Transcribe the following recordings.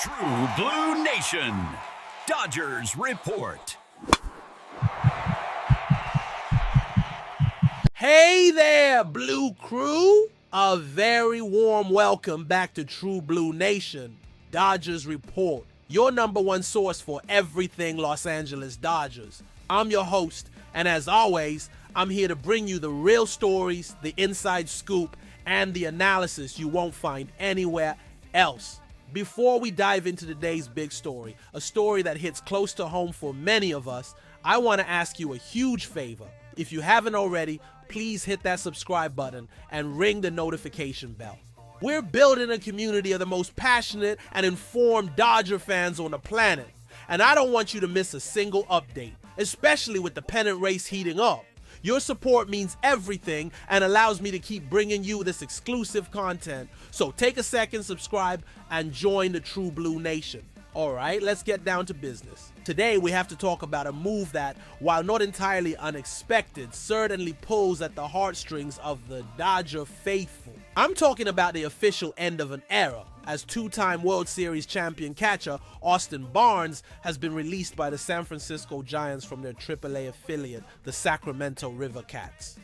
True Blue Nation, Dodgers Report. Hey there, Blue Crew! A very warm welcome back to True Blue Nation, Dodgers Report, your number one source for everything Los Angeles Dodgers. I'm your host, and as always, I'm here to bring you the real stories, the inside scoop, and the analysis you won't find anywhere else. Before we dive into today's big story, a story that hits close to home for many of us, I want to ask you a huge favor. If you haven't already, please hit that subscribe button and ring the notification bell. We're building a community of the most passionate and informed Dodger fans on the planet, and I don't want you to miss a single update, especially with the pennant race heating up. Your support means everything and allows me to keep bringing you this exclusive content. So take a second, subscribe, and join the True Blue Nation. Alright, let's get down to business. Today we have to talk about a move that, while not entirely unexpected, certainly pulls at the heartstrings of the Dodger faithful. I'm talking about the official end of an era, as two-time World Series champion catcher Austin Barnes has been released by the San Francisco Giants from their AAA affiliate, the Sacramento River Cats.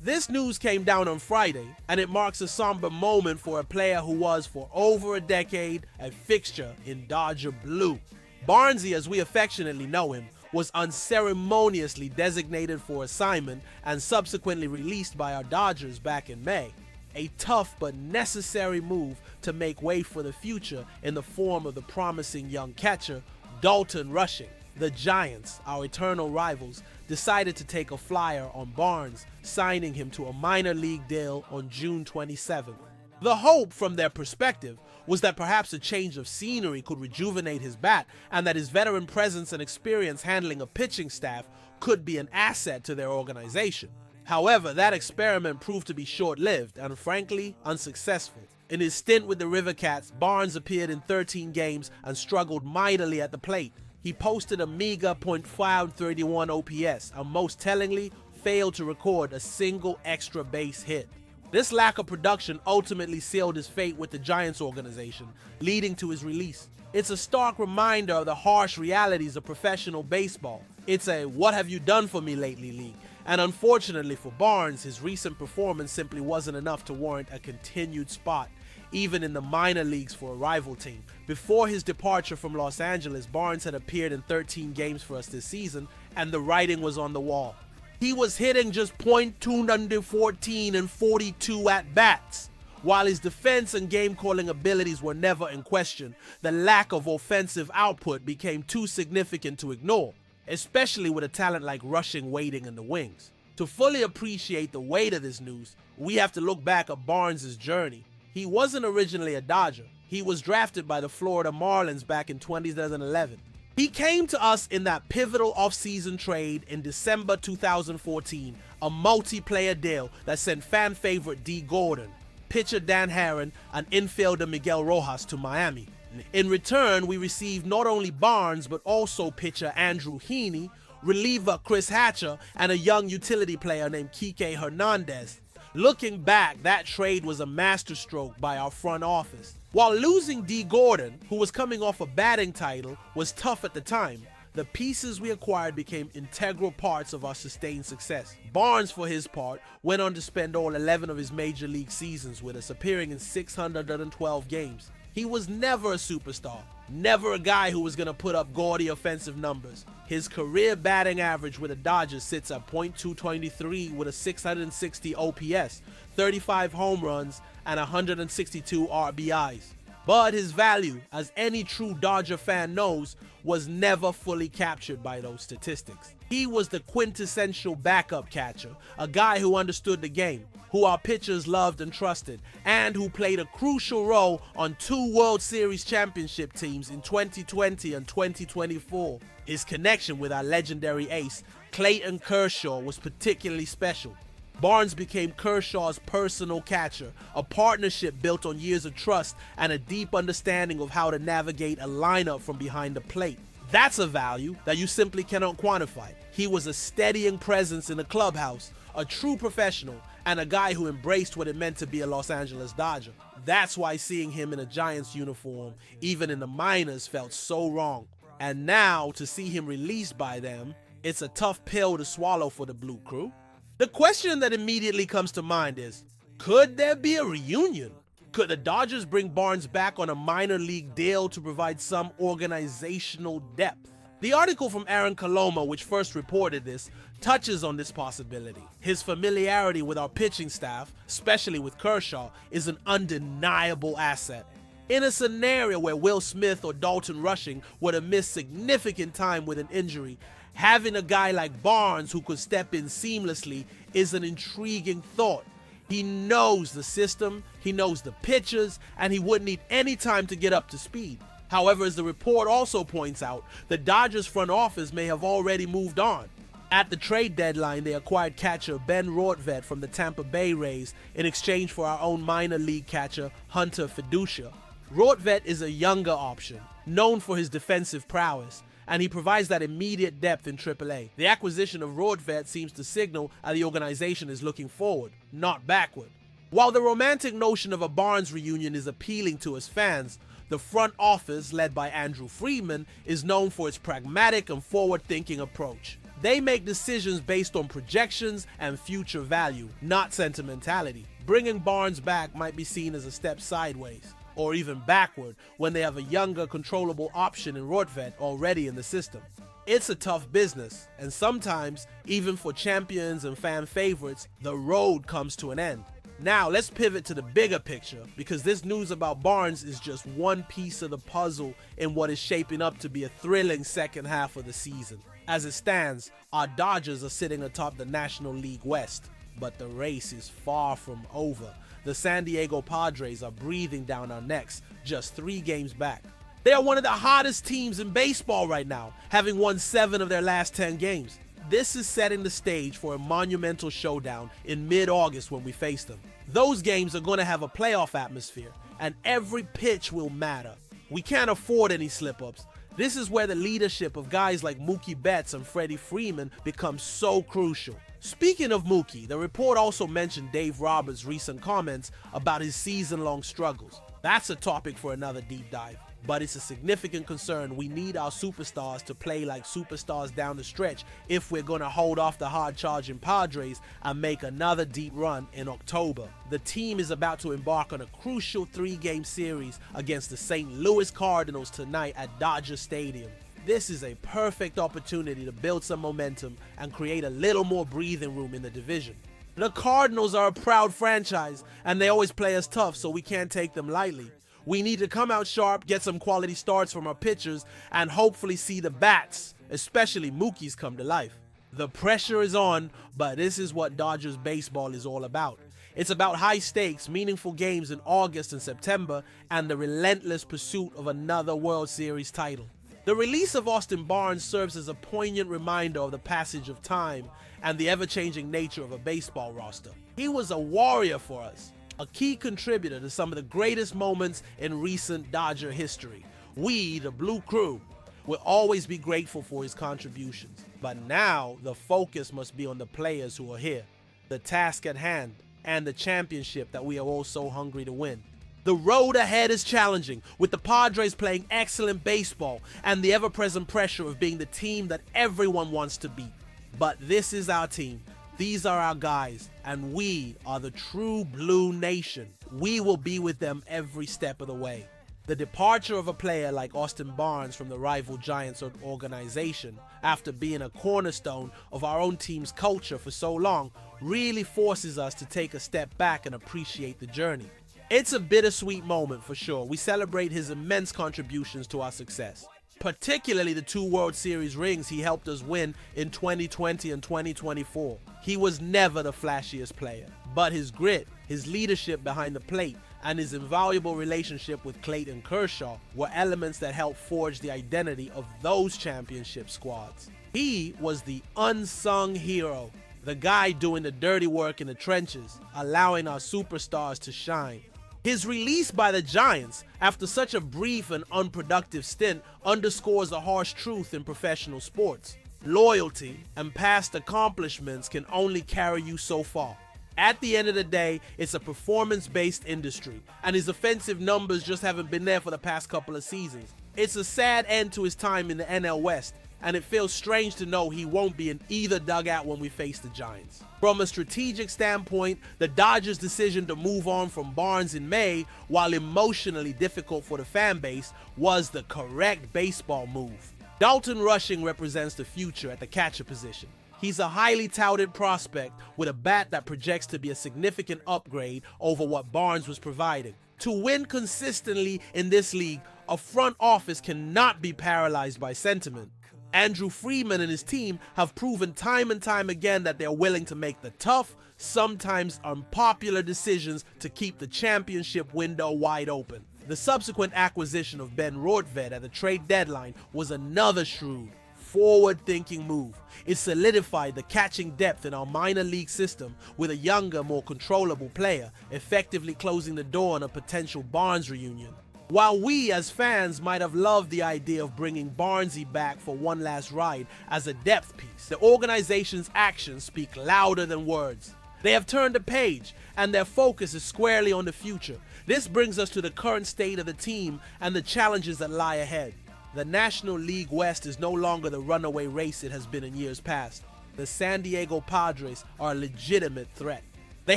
This news came down on Friday, and it marks a somber moment for a player who was, for over a decade, a fixture in Dodger Blue. Barnesy, as we affectionately know him, was unceremoniously designated for assignment and subsequently released by our Dodgers back in May. A tough but necessary move to make way for the future in the form of the promising young catcher, Dalton Rushing. The Giants, our eternal rivals, decided to take a flyer on Barnes, signing him to a minor league deal on June 27th. The hope, from their perspective, was that perhaps a change of scenery could rejuvenate his bat and that his veteran presence and experience handling a pitching staff could be an asset to their organization. However, that experiment proved to be short-lived and, frankly, unsuccessful. In his stint with the River Cats, Barnes appeared in 13 games and struggled mightily at the plate. He posted a meager .531 OPS and, most tellingly, failed to record a single extra base hit. This lack of production ultimately sealed his fate with the Giants organization, leading to his release. It's a stark reminder of the harsh realities of professional baseball. It's a "what have you done for me lately" league. And unfortunately for Barnes, his recent performance simply wasn't enough to warrant a continued spot, even in the minor leagues for a rival team. Before his departure from Los Angeles, Barnes had appeared in 13 games for us this season, and the writing was on the wall. He was hitting just .214 and 42 at-bats. While his defense and game-calling abilities were never in question, the lack of offensive output became too significant to ignore, especially with a talent like Rushing waiting in the wings. To fully appreciate the weight of this news, we have to look back at Barnes' journey. He wasn't originally a Dodger. He was drafted by the Florida Marlins back in 2011. He came to us in that pivotal offseason trade in December 2014, a multiplayer deal that sent fan favorite Dee Gordon, pitcher Dan Haren, and infielder Miguel Rojas to Miami. In return, we received not only Barnes, but also pitcher Andrew Heaney, reliever Chris Hatcher, and a young utility player named Kike Hernandez. Looking back, that trade was a masterstroke by our front office. While losing Dee Gordon, who was coming off a batting title, was tough at the time, the pieces we acquired became integral parts of our sustained success. Barnes, for his part, went on to spend all 11 of his major league seasons with us, appearing in 612 games. He was never a superstar, never a guy who was going to put up gaudy offensive numbers. His career batting average with the Dodgers sits at .223 with a 660 OPS, 35 home runs, and 162 RBIs. But his value, as any true Dodger fan knows, was never fully captured by those statistics. He was the quintessential backup catcher, a guy who understood the game, who our pitchers loved and trusted, and who played a crucial role on 2 World Series championship teams in 2020 and 2024. His connection with our legendary ace, Clayton Kershaw, was particularly special. Barnes became Kershaw's personal catcher, a partnership built on years of trust and a deep understanding of how to navigate a lineup from behind the plate. That's a value that you simply cannot quantify. He was a steadying presence in the clubhouse, a true professional, and a guy who embraced what it meant to be a Los Angeles Dodger. That's why seeing him in a Giants uniform, even in the minors, felt so wrong. And now, to see him released by them, it's a tough pill to swallow for the Blue Crew. The question that immediately comes to mind is, could there be a reunion? Could the Dodgers bring Barnes back on a minor league deal to provide some organizational depth? The article from Aaron Coloma, which first reported this, touches on this possibility. His familiarity with our pitching staff, especially with Kershaw, is an undeniable asset. In a scenario where Will Smith or Dalton Rushing would have missed significant time with an injury, having a guy like Barnes who could step in seamlessly is an intriguing thought. He knows the system, he knows the pitchers, and he wouldn't need any time to get up to speed. However, as the report also points out, the Dodgers front office may have already moved on. At the trade deadline, they acquired catcher Ben Rortvedt from the Tampa Bay Rays in exchange for our own minor league catcher Hunter Fiducia. Rortvedt is a younger option, known for his defensive prowess, and he provides that immediate depth in AAA. The acquisition of Rortvedt seems to signal that the organization is looking forward, not backward. While the romantic notion of a Barnes reunion is appealing to us fans, the front office, led by Andrew Friedman, is known for its pragmatic and forward-thinking approach. They make decisions based on projections and future value, not sentimentality. Bringing Barnes back might be seen as a step sideways, or even backward, when they have a younger, controllable option in Rortvedt already in the system. It's a tough business, and sometimes, even for champions and fan favorites, the road comes to an end. Now, let's pivot to the bigger picture, because this news about Barnes is just one piece of the puzzle in what is shaping up to be a thrilling second half of the season. As it stands, our Dodgers are sitting atop the National League West, but the race is far from over. The San Diego Padres are breathing down our necks, just 3 games back. They are one of the hottest teams in baseball right now, having won 7 of their last 10 games. This is setting the stage for a monumental showdown in mid-August when we face them. Those games are going to have a playoff atmosphere, and every pitch will matter. We can't afford any slip-ups. This is where the leadership of guys like Mookie Betts and Freddie Freeman becomes so crucial. Speaking of Mookie, the report also mentioned Dave Roberts' recent comments about his season-long struggles. That's a topic for another deep dive, but it's a significant concern. We need our superstars to play like superstars down the stretch if we're going to hold off the hard-charging Padres and make another deep run in October. The team is about to embark on a crucial 3-game series against the St. Louis Cardinals tonight at Dodger Stadium. This is a perfect opportunity to build some momentum and create a little more breathing room in the division. The Cardinals are a proud franchise, and they always play us tough, so we can't take them lightly. We need to come out sharp, get some quality starts from our pitchers, and hopefully see the bats, especially Mookie's, come to life. The pressure is on, but this is what Dodgers baseball is all about. It's about high stakes, meaningful games in August and September, and the relentless pursuit of another World Series title. The release of Austin Barnes serves as a poignant reminder of the passage of time and the ever-changing nature of a baseball roster. He was a warrior for us, a key contributor to some of the greatest moments in recent Dodger history. We, the Blue Crew, will always be grateful for his contributions. But now, the focus must be on the players who are here, the task at hand, and the championship that we are all so hungry to win. The road ahead is challenging, with the Padres playing excellent baseball and the ever-present pressure of being the team that everyone wants to beat. But this is our team. These are our guys, and we are the true Blue Nation. We will be with them every step of the way. The departure of a player like Austin Barnes from the rival Giants organization, after being a cornerstone of our own team's culture for so long, really forces us to take a step back and appreciate the journey. It's a bittersweet moment for sure. We celebrate his immense contributions to our success, particularly the 2 World Series rings he helped us win in 2020 and 2024. He was never the flashiest player, but his grit, his leadership behind the plate, and his invaluable relationship with Clayton Kershaw were elements that helped forge the identity of those championship squads. He was the unsung hero, the guy doing the dirty work in the trenches, allowing our superstars to shine. His release by the Giants after such a brief and unproductive stint underscores a harsh truth in professional sports. Loyalty and past accomplishments can only carry you so far. At the end of the day, it's a performance-based industry, and his offensive numbers just haven't been there for the past couple of seasons. It's a sad end to his time in the NL West, and it feels strange to know he won't be in either dugout when we face the Giants. From a strategic standpoint, the Dodgers' decision to move on from Barnes in May, while emotionally difficult for the fan base, was the correct baseball move. Dalton Rushing represents the future at the catcher position. He's a highly touted prospect with a bat that projects to be a significant upgrade over what Barnes was providing. To win consistently in this league, a front office cannot be paralyzed by sentiment. Andrew Freeman and his team have proven time and time again that they're willing to make the tough, sometimes unpopular decisions to keep the championship window wide open. The subsequent acquisition of Ben Rortvedt at the trade deadline was another shrewd, forward-thinking move. It solidified the catching depth in our minor league system with a younger, more controllable player, effectively closing the door on a potential Barnes reunion. While we as fans might have loved the idea of bringing Barnesy back for one last ride as a depth piece, the organization's actions speak louder than words. They have turned the page, and their focus is squarely on the future. This brings us to the current state of the team and the challenges that lie ahead. The National League West is no longer the runaway race it has been in years past. The San Diego Padres are a legitimate threat. They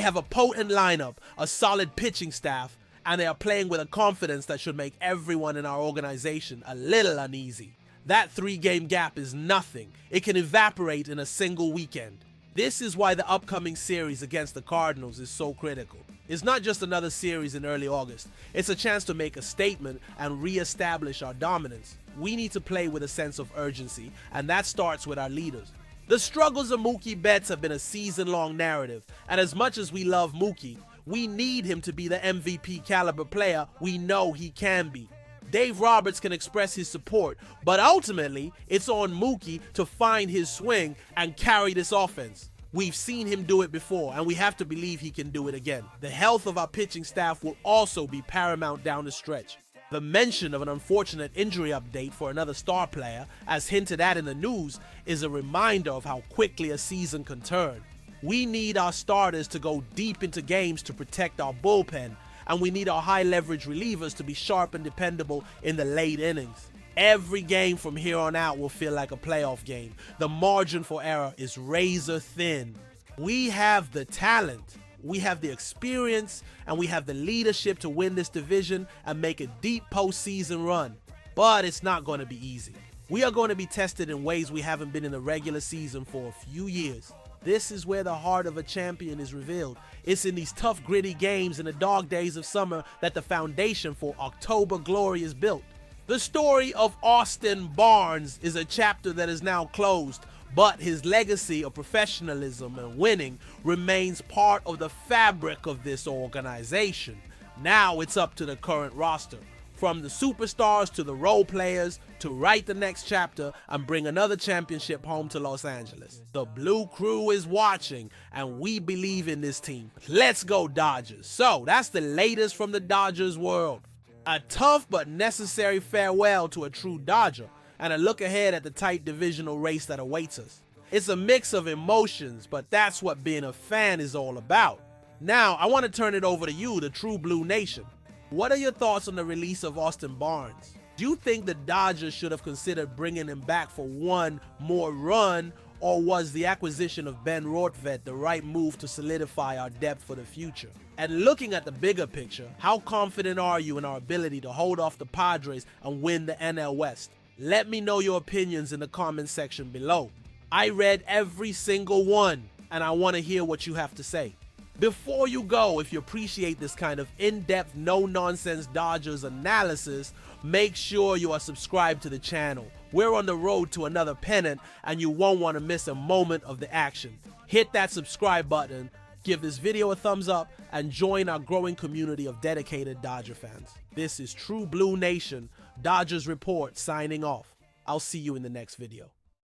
have a potent lineup, a solid pitching staff, and they are playing with a confidence that should make everyone in our organization a little uneasy. That 3-game gap is nothing. It can evaporate in a single weekend. This is why the upcoming series against the Cardinals is so critical. It's not just another series in early August. It's a chance to make a statement and re-establish our dominance. We need to play with a sense of urgency, and that starts with our leaders. The struggles of Mookie Betts have been a season-long narrative, and as much as we love Mookie, we need him to be the MVP caliber player we know he can be. Dave Roberts can express his support, but ultimately, it's on Mookie to find his swing and carry this offense. We've seen him do it before, and we have to believe he can do it again. The health of our pitching staff will also be paramount down the stretch. The mention of an unfortunate injury update for another star player, as hinted at in the news, is a reminder of how quickly a season can turn. We need our starters to go deep into games to protect our bullpen, and we need our high-leverage relievers to be sharp and dependable in the late innings. Every game from here on out will feel like a playoff game. The margin for error is razor thin. We have the talent, we have the experience, and we have the leadership to win this division and make a deep postseason run. But it's not going to be easy. We are going to be tested in ways we haven't been in the regular season for a few years. This is where the heart of a champion is revealed. It's in these tough, gritty games in the dog days of summer that the foundation for October glory is built. The story of Austin Barnes is a chapter that is now closed, but his legacy of professionalism and winning remains part of the fabric of this organization. Now it's up to the current roster, from the superstars to the role players, to write the next chapter and bring another championship home to Los Angeles. The Blue Crew is watching, and we believe in this team. Let's go Dodgers. So that's the latest from the Dodgers world. A tough but necessary farewell to a true Dodger, and a look ahead at the tight divisional race that awaits us. It's a mix of emotions, but that's what being a fan is all about. Now, I want to turn it over to you, the True Blue Nation. What are your thoughts on the release of Austin Barnes? Do you think the Dodgers should have considered bringing him back for one more run, or was the acquisition of Ben Rortvedt the right move to solidify our depth for the future? And looking at the bigger picture, how confident are you in our ability to hold off the Padres and win the NL West? Let me know your opinions in the comment section below. I read every single one, and I want to hear what you have to say. Before you go, if you appreciate this kind of in-depth, no-nonsense Dodgers analysis, make sure you are subscribed to the channel. We're on the road to another pennant, and you won't want to miss a moment of the action. Hit that subscribe button, give this video a thumbs up, and join our growing community of dedicated Dodger fans. This is True Blue Nation, Dodgers Report, signing off. I'll see you in the next video.